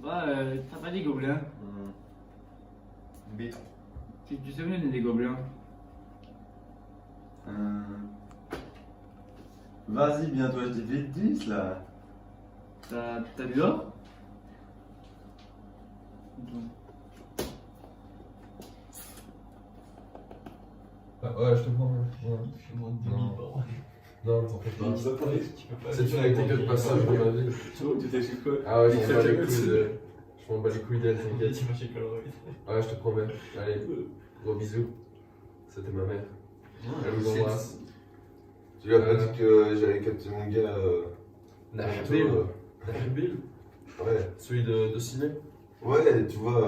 t'as pas des gobelins? Bête. Tu sais où il y a des gobelins? Vas-y, bientôt acheter des 10 là. T'as de l'or? Ah, ouais, je te prends. Ouais. Je moins de 2000 par an. Non, t'en fais pas. Tu peux pas. C'est une activité de passage dans ma vie. Tu vois, tu t'achètes quoi? Ah ouais, je m'en bats les couilles de. Je m'en bats les couilles d'elle, t'inquiète. Tu vas chez Colorado. Ouais, je te promets. Allez, gros bisous. C'était ma mère. Elle vous embrasse. Tu lui as pas dit que j'allais capter mon gars Nahabil. Nahabil. Ouais. Celui de ciné. Ouais, tu vois,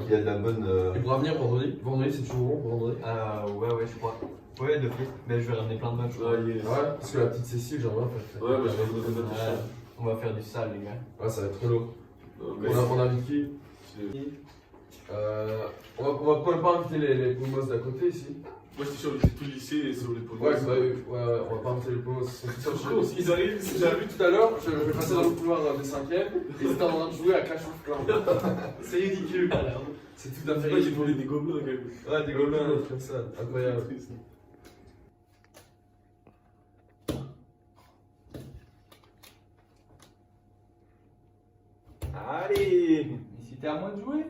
qui a de la bonne. Il pourra venir vendredi. Vendredi, c'est toujours bon, vendredi. Ouais, je crois. Ouais, de fait. Mais je vais ramener plein de matchs. Ouais, parce que la petite Cécile, j'aimerais faire. Ouais, bah, on va faire du sale, les gars. Ouais, ça va être trop lourd. On invite qui on va pas inviter les pomos d'à côté ici. Moi j'étais sûr que tout le lycée et sur les pots. Ouais, on va pas inviter les pomos. Ils arrivent, J'ai vu tout à l'heure, je vais passer dans le couloir des 5e et ils étaient en train de jouer à Clash of Clans. c'est ridicule. C'est tout à fait Moi j'ai ridicule. volé des gobelins quand même. Ouais, des gobelins comme ça, incroyable. Allez! Mais c'était à moi de jouer?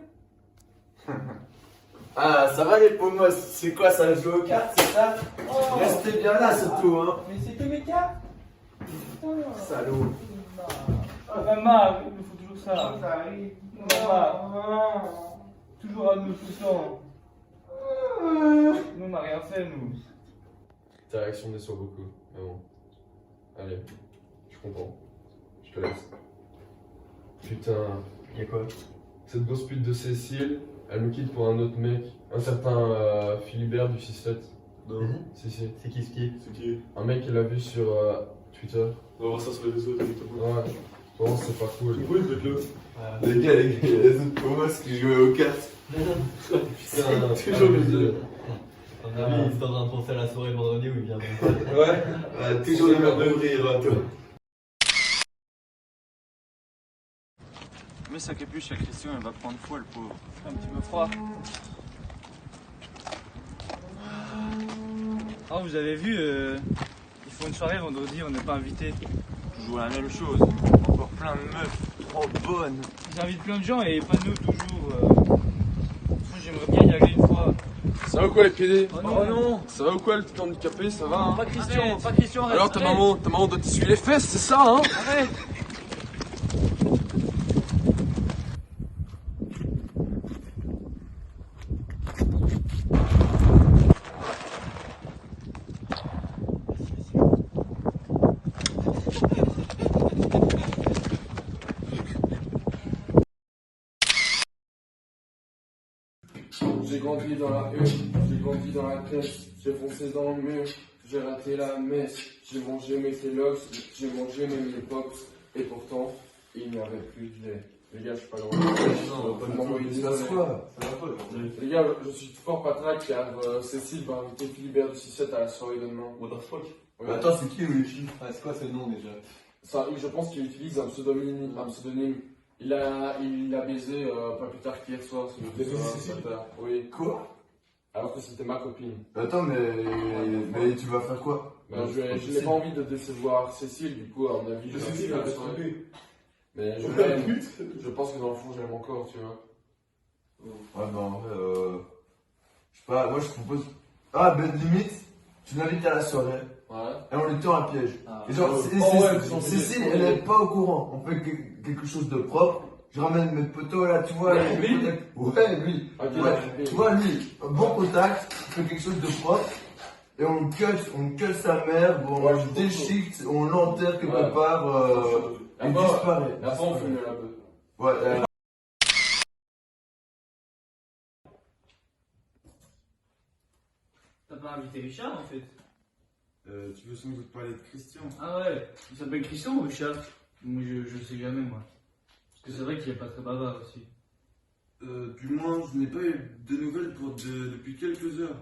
Ah, ça va les pomos, c'est quoi ça, joue aux cartes, c'est ça? Restez bien là surtout, hein. Mais c'était mes cartes! Putain! Salaud. Maman, il me faut toujours ça. Ça arrive. Maman, toujours à nous tout le temps. Nous, on n'a rien fait, nous. Ta réaction me déçoit beaucoup, mais bon. Allez, je comprends. Je te laisse. Putain, Y'a quoi? cette grosse pute de Cécile, elle me quitte pour un autre mec, un certain Philibert du 6-7. Non. Si, si. C'est qui ce qui? C'est qui? Un mec qui l'a vu sur Twitter. On va voir ça sur les réseaux, directement. Ouais, vraiment c'est pas cool. C'est cool, faites-le. Les gars, les autres pomos qui jouaient aux cartes. Putain, Toujours les deux. On a mis, c'est en train de penser à la soirée de vendredi où il vient de me Ouais. Toujours les mêmes de rire, toi. Mais sa capuche à Christian, elle va prendre foi, le pauvre. Un petit peu froid. Oh, vous avez vu, ils font une soirée vendredi, on n'est pas invité. Toujours la même chose. Encore plein de meufs, trop bonnes. Ils invitent plein de gens et pas nous toujours. Moi, j'aimerais bien y aller une fois. Ça va ou quoi les PD? Oh non! Ça va ou quoi le petit handicapé? Ça va hein? Pas Christian, pas Christian. Alors ta maman doit t'essuyer les fesses, c'est ça hein? Arrête! J'ai grandi dans la rue, j'ai grandi dans la pièce, j'ai foncé dans le mur, j'ai raté la messe, j'ai mangé mes Kellogg's, j'ai mangé mes Pops, et pourtant, il n'y avait plus de lait. Les gars, je suis pas loin. Non, Vous m'envoyez des données. Ça va pas, aujourd'hui. Les gars, je suis fort patraque car Cécile va inviter Philibert du 6-7 à la soirée de demain. What the fuck? Ouais. Attends, c'est qui le chiffre? C'est quoi ce nom déjà? Ça, je pense qu'il utilise un pseudonyme. Il a baisé pas plus tard qu'hier soir. Il a baisé Cécile? Oui. Quoi? Alors que c'était ma copine. Attends, mais tu vas faire quoi? Ben, je n'ai pas envie de décevoir Cécile, du coup, à mon avis, je vais Cécile, inviter à elle la va soirée. tromper. Mais je Ouais, l'aime. pute. Je pense que dans le fond, je l'aime encore, tu vois. Ouais, bah en vrai, je sais pas, moi je propose. Ah, ben limite, tu l'invites à la soirée Ouais. et on lui tend un piège. Ah. Et genre, Oh, Cécile, elle est pas au courant. On fait quelque chose de propre. Je ramène mes potos là, tu vois. Ouais, lui? Ouais, lui. Ok, Ouais, tu vois, lui, un bon contact, on fait quelque chose de propre. Et on cut sa mère, bon, Ouais, on je le déchiquette, on l'enterre quelque Ouais. part, il Là-bas, disparaît. là-bas, on fume la bœuf. Ouais, T'as pas invité Richard en fait? Tu veux sans doute parler de Christian? Ah ouais, il s'appelle Christian ou Richard? Moi je sais jamais moi. Parce que c'est vrai qu'il est pas très bavard aussi. Du moins, je n'ai pas eu de nouvelles depuis quelques heures.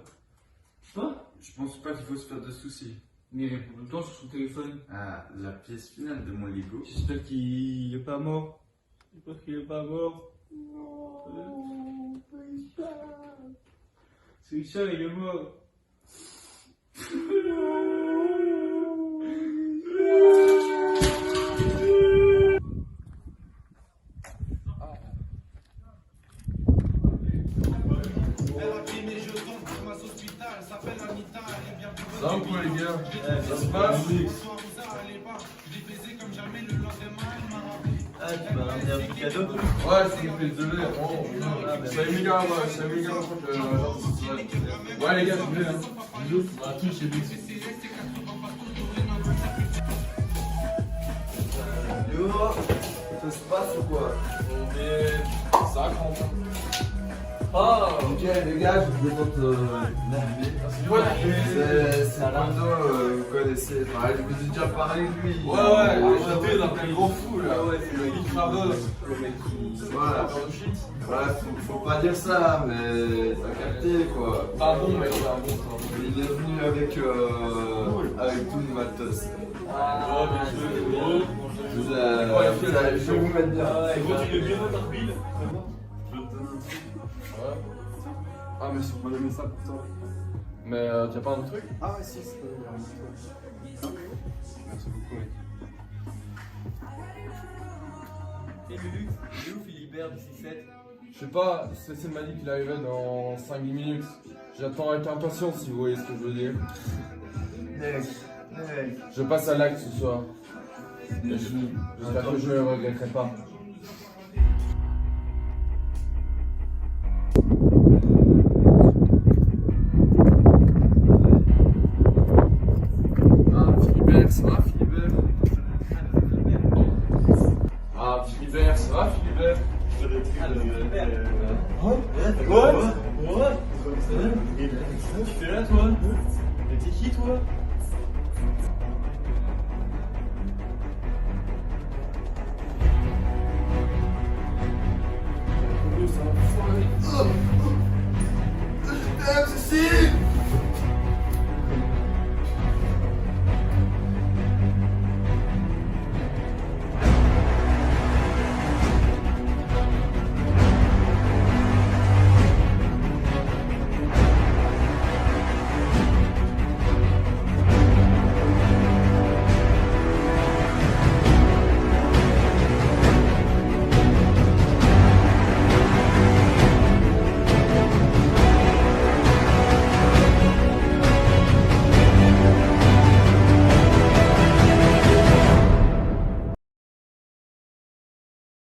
Quoi? Je pense pas qu'il faut se faire de soucis. Mais il répond tout le temps sur son téléphone. Ah, la pièce finale de mon Lego. J'espère qu'il est pas mort. J'espère qu'il est pas mort. C'est Richard, il est mort. Ça va ou quoi, les gars? Ça se passe? Ah, tu m'as ramené un petit cadeau? Ouais, s'il vous plaît, désolé. Salut les gars, je crois que. Ouais, les gars, je vais, hein. Bisous. À tous, chez Bix. Yo, ça se passe ou quoi? On est. Ça crampe. Oh! Ok les gars, je vous demande c'est Pando, vous connaissez, enfin, je vous ai déjà parlé de lui. J'étais dans un gros fou là. Ouais, c'est le Qui travaille. le mec qui. Voilà. de shit. Ouais, faut pas dire ça, mais t'as capté quoi. C'est un bon mec, c'est un bon ça. Il est venu avec tout le matos. Ah, bien sûr. Je vais vous mettre bien. Et toi, tu deviens notre bille? Ah, mais si on m'a donné ça pour toi. Mais t'as pas un autre truc? Ah ouais, si, c'est pas bien. Merci beaucoup, mec. Et Lulu, il est où Philibert du 6-7? Je sais pas, Cécile m'a dit qu'il arrivait dans 5-10 minutes. J'attends avec impatience si vous voyez ce que je veux dire. Mec. Je passe à l'acte ce soir. Et j'espère que je ne le regretterai pas. Ah, Philibert, ça va Philibert? Ah, Philibert, ça va Philibert? What? Tu fais là, toi?